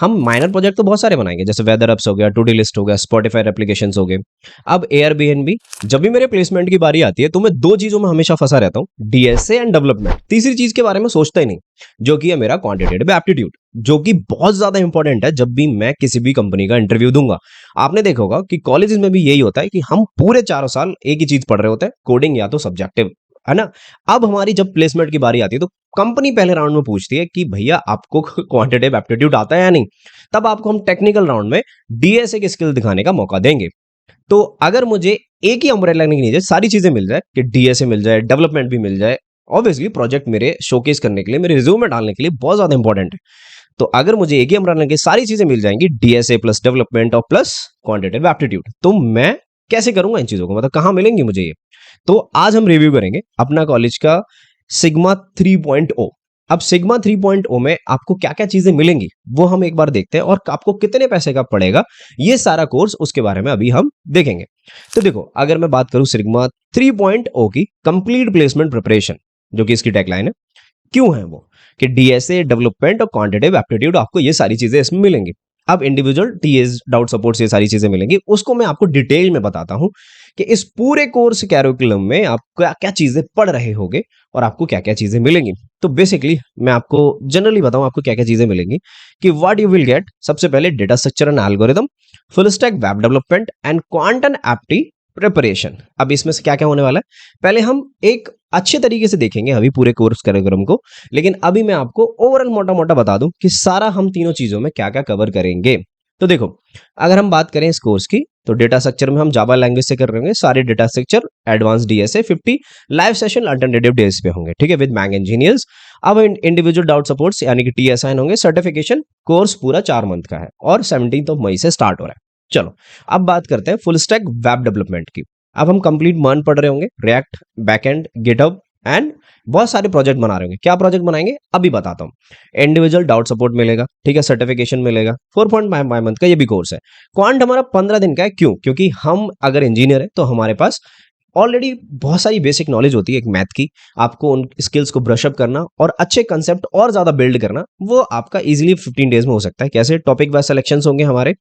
हम minor project तो बहुत सारे बनाएंगे, जैसे वेदर एप्स हो गया, टू डी लिस्ट हो गया, स्पॉटिफाई एप्लीकेशंस हो गए। अब एयरबीएनबी, जब भी मेरे प्लेसमेंट की बारी आती है तो मैं दो चीजों में हमेशा फंसा रहता हूँ, डीएसए एंड डेवलपमेंट। तीसरी चीज के बारे में सोचता ही नहीं, जो कि है मेरा क्वांटिटेटिव एप्टीट्यूड, जो कि बहुत ज्यादा इंपॉर्टेंट है जब भी मैं किसी भी कंपनी का इंटरव्यू दूंगा। आपने देखा होगा कि कॉलेजेस में भी यही होता है कि हम पूरे 4 साल एक ही चीज पढ़ रहे होते हैं, कोडिंग या तो सब्जेक्टिव, है ना। अब हमारी जब प्लेसमेंट की बारी आती है तो कंपनी पहले राउंड में पूछती है कि भैया आपको क्वांटिटेटिव एप्टीट्यूड आता है या नहीं। तब आपको हम टेक्निकल राउंड में डीएसए की स्किल दिखाने का मौका देंगे। तो अगर मुझे एक ही अम्ब्रेला के नीचे सारी चीजें मिल जाए, कि डीएसए मिल जाए, डेवलपमेंट भी मिल जाए, ऑब्वियसली प्रोजेक्ट मेरे शोकेस करने के लिए, मेरे रिज्यूम में डालने के लिए बहुत ज्यादा इंपॉर्टेंट है। तो अगर मुझे एक ही अम्ब्रेला के सारी चीजें मिल जाएंगी, डीएसए प्लस डेवलपमेंट और प्लस क्वांटिटेटिव एप्टीट्यूड, तो मैं कैसे करूंगा इन चीजों को, मतलब कहां मिलेंगी मुझे ये। तो आज हम रिव्यू करेंगे अपना कॉलेज का सिग्मा 3.0। अब सिग्मा 3.0 में आपको क्या क्या चीजें मिलेंगी वो हम एक बार देखते हैं, और आपको कितने पैसे का पड़ेगा ये सारा कोर्स, उसके बारे में अभी हम देखेंगे। तो देखो, अगर मैं बात करूं सिग्मा 3.0 की कंप्लीट प्लेसमेंट प्रिपरेशन, जो कि इसकी टैगलाइन है, क्यों है वो कि डीएसए, डेवलपमेंट और क्वांटिटेटिव एप्टीट्यूड, आपको ये सारी चीजें इसमें मिलेंगी। अब इंडिविजुअल टीएस, डाउट सपोर्ट, ये सारी चीजें मिलेंगी, उसको मैं आपको डिटेल में बताता हूं कि इस पूरे कोर्स कैरिकुलम में आप क्या क्या चीजें पढ़ रहे होगे और आपको क्या क्या चीजें मिलेंगी। तो बेसिकली मैं आपको जनरली बताऊं आपको क्या क्या चीजें मिलेंगी, कि व्हाट यू विल गेट। सबसे पहले data structure and algorithm, full stack web development and quantum apti preparation. अब इसमें से क्या क्या होने वाला है, पहले हम एक अच्छे तरीके से देखेंगे अभी पूरे कोर्स कैरिकुलम को, लेकिन अभी मैं आपको ओवरऑल मोटा मोटा बता दूं कि सारा हम तीनों चीजों में क्या क्या कवर करेंगे। तो देखो, अगर हम बात करें इस कोर्स की, तो डेटा स्ट्रक्चर में हम जावा लैंग्वेज से कर रहे होंगे सारे data structure, advance DSA 50 live session alternative days पे होंगे, ठीक है, विद मैंग इंजीनियर्स। अब इंडिविजुअल डाउट सपोर्ट्स यानी कि टीएसआई होंगे। सर्टिफिकेशन कोर्स पूरा 4 मंथ का है और 17 मई से स्टार्ट हो रहा है। चलो, अब बात करते हैं फुल स्टैक वेब डेवलपमेंट की। अब हम कंप्लीट मन पढ़ रहे होंगे, रिएक्ट, बैकएंड, गिटहब एंड बहुत सारे प्रोजेक्ट बना रहे होंगे। क्या प्रोजेक्ट बनाएंगे अभी बताता हूं। इंडिविजुअल डाउट सपोर्ट मिलेगा, ठीक है, सर्टिफिकेशन मिलेगा, 4.5 मंथ का ये भी कोर्स है। क्वांट हमारा 15 दिन का है, क्यों? क्योंकि हम अगर इंजीनियर है तो हमारे पास ऑलरेडी बहुत सारी बेसिक नॉलेज होती है एक मैथ की। आपको उन स्किल्स को ब्रशअप करना और अच्छे कंसेप्ट और ज्यादा बिल्ड करना, वो आपका इजीली 15 डेज में हो सकता है। कैसे? टॉपिक वाइज सिलेक्शंस होंगे हमारे,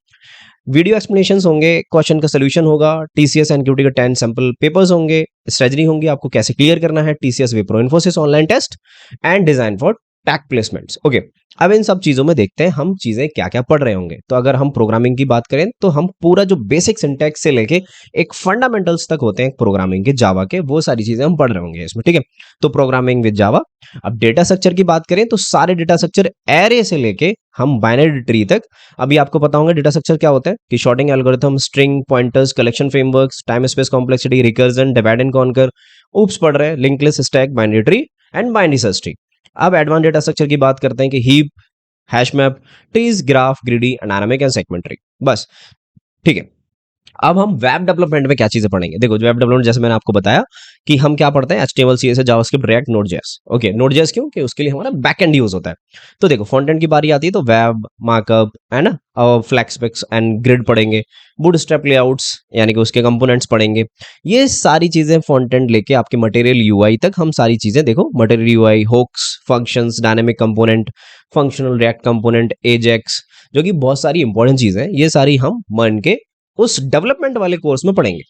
वीडियो एक्सप्लेनेशंस होंगे, क्वेश्चन का सोल्यूशन होगा, टीसीएस एनक्यूटी का 10 सैंपल पेपर्स होंगे, स्ट्रेटजी होंगी आपको कैसे क्लियर करना है, TCS Wipro Infosys online test and design for tag placements. Okay, अब इन सब चीजों में देखते हैं हम चीजें क्या क्या पढ़ रहे होंगे। तो अगर हम प्रोग्रामिंग की बात करें तो हम पूरा जो बेसिक सिंटैक्स से लेके एक फंडामेंटल्स तक होते हैं प्रोग्रामिंग के जावा के, वो सारी चीजें हम पढ़ रहे होंगे इसमें, ठीक है। तो प्रोग्रामिंग विद जावा। अब डेटा स्ट्रक्चर की बात करें तो सारे डेटा स्ट्रक्चर एरे से लेके हम बाइनरी ट्री तक। अभी आपको पता होगा डेटा स्ट्रक्चर क्या होता है, कि sorting algorithm, string, pointers, collection frameworks, time space complexity, recursion, divide and conquer, OOPs पढ़ रहे हैं, link list, stack, binary tree and binary search tree. अब एडवांस डेटा स्ट्रक्चर की बात करते हैं कि heap, hash map, trees, graph, greedy, dynamic and segment tree, बस, ठीक है। अब हम वेब डेवलपमेंट में क्या चीजें पढ़ेंगे। देखो, वेब डेवलपमेंट जैसे मैंने आपको बताया कि हम क्या पढ़ते हैं, HTML, CSS, JavaScript, react, Node.js. Okay, Node.js क्यों? कि उसके लिए हमारा बैकएंड यूज होता है। तो देखो, फ्रंट एंड की बारी आती है तो वेब, मार्कअप, है ना, और फ्लैक्सपेक्स एंड ग्रिड पढ़ेंगे, बूटस्ट्रैप लेआउट्स यानी कि उसके कंपोनेंट्स पढ़ेंगे। ये सारी चीजें फ्रंट एंड लेके आपके मटेरियल यूआई तक हम सारी चीजें, देखो, material UI, hooks, functions, dynamic component, functional React component, AJAX, जो कि बहुत सारी इंपॉर्टेंट चीजें हैं, ये सारी हम मन के उस डेवलपमेंट वाले कोर्स में पढ़ेंगे,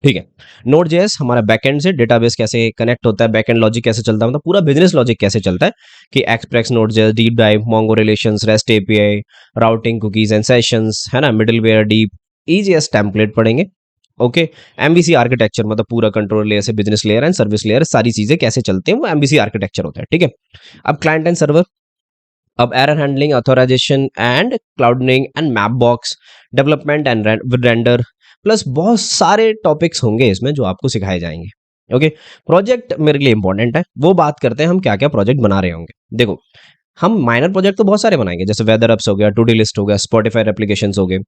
ठीक है। नोड.js हमारा बैकएंड से डेटाबेस कैसे कनेक्ट होता है, बैकएंड लॉजिक कैसे चलता है, मतलब पूरा बिजनेस लॉजिक कैसे चलता है, कि express, Node.js, deep dive, Mongo relations, rest API, routing, cookies and sessions, है ना, मिडलवेयर, डीप, ईजीएस टेम्पलेट पढ़ेंगे। ओके, एमवीसी आर्किटेक्चर, मतलब पूरा कंट्रोल लेयर से business layer and service layer, सारी चीजें कैसे चलते हैं वो एमवीसी आर्किटेक्चर होता है, ठीक है। अब क्लाइंट एंड सर्वर, अब error handling, authorisation and clouding and map box, development and render, plus बहुत सारे टॉपिक्स होंगे इसमें जो आपको सिखाए जाएंगे। ओके, प्रोजेक्ट मेरे लिए इंपॉर्टेंट है, वो बात करते हैं हम क्या क्या प्रोजेक्ट बना रहे होंगे। देखो, हम माइनर प्रोजेक्ट तो बहुत सारे बनाएंगे, जैसे वेदर एप्स हो गया, टू डी लिस्ट हो गया, स्पॉटिफाई एप्लीकेशंस हो गए।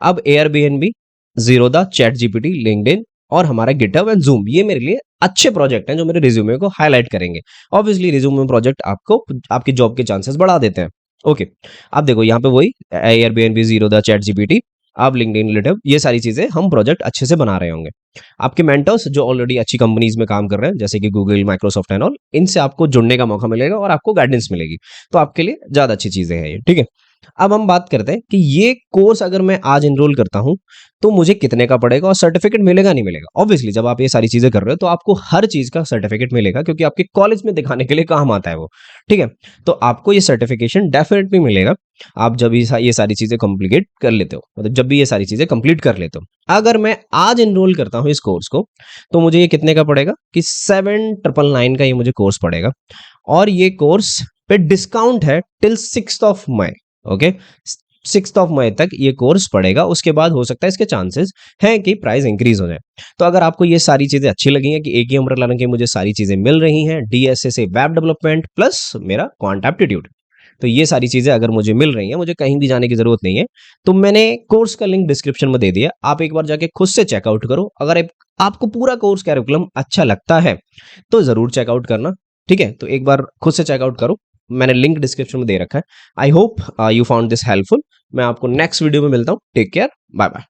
अब Airbnb, Zerodha, chat GPT, LinkedIn और हमारा गिटहब एंड जूम, ये मेरे लिए अच्छे प्रोजेक्ट हैं जो मेरे रिज्यूमे को हाईलाइट करेंगे। ऑब्वियसली रिज्यूमे प्रोजेक्ट आपको आपकी जॉब के चांसेस बढ़ा देते हैं। ओके, अब देखो यहाँ पे वही एयरबीएनबी, जीरोदा, चैट जीपीटी, अब लिंक्डइन, गिटहब, ये सारी चीजें हम प्रोजेक्ट अच्छे से बना रहे होंगे। आपके मेंटर्स जो ऑलरेडी अच्छी कंपनीज में काम कर रहे हैं, जैसे कि गूगल, माइक्रोसॉफ्ट एंड ऑल, इनसे आपको जुड़ने का मौका मिलेगा और आपको गाइडेंस मिलेगी, तो आपके लिए ज्यादा अच्छी चीजें हैं ये, ठीक है। अब हम बात करते हैं कि ये कोर्स अगर मैं आज एनरोल करता हूं तो मुझे कितने का पड़ेगा और सर्टिफिकेट मिलेगा नहीं मिलेगा। ऑब्वियसली जब आप ये सारी चीजें कर रहे हो तो आपको हर चीज का सर्टिफिकेट मिलेगा, क्योंकि आपके कॉलेज में दिखाने के लिए काम आता है वो। ठीक है, तो आपको ये सर्टिफिकेशन डेफिनेटली मिलेगा आप जब ये सारी चीजें कंप्लीट कर लेते हो, मतलब जब भी ये सारी चीजें कंप्लीट कर लेते हो। अगर मैं आज एनरोल करता हूँ इस कोर्स को तो मुझे ये कितने का पड़ेगा कि 7,999 का ये मुझे कोर्स पड़ेगा। और ये कोर्स पे डिस्काउंट है टिल 6 मई। ओके, 6 मई तक ये कोर्स पड़ेगा, उसके बाद हो सकता है इसके चांसेस हैं कि प्राइस इंक्रीज हो जाए। तो अगर आपको ये सारी चीजें अच्छी लगी हैं कि एक ही अम्ब्रेला के मुझे सारी चीजें मिल रही हैं, डीएसए से वेब डेवलपमेंट प्लस मेरा क्वांट एप्टीट्यूड, तो ये सारी चीजें अगर मुझे मिल रही हैं, मुझे कहीं भी जाने की जरूरत नहीं है, तो मैंने कोर्स का लिंक डिस्क्रिप्शन में दे दिया, आप एक बार जाके खुद से चेकआउट करो। अगर आपको पूरा कोर्स कैरिकुलम अच्छा लगता है तो जरूर चेकआउट करना। ठीक है, तो एक बार खुद से चेकआउट करो, मैंने लिंक डिस्क्रिप्शन में दे रखा है। I hope you found this helpful. मैं आपको नेक्स्ट वीडियो में मिलता हूँ। Take care, bye bye.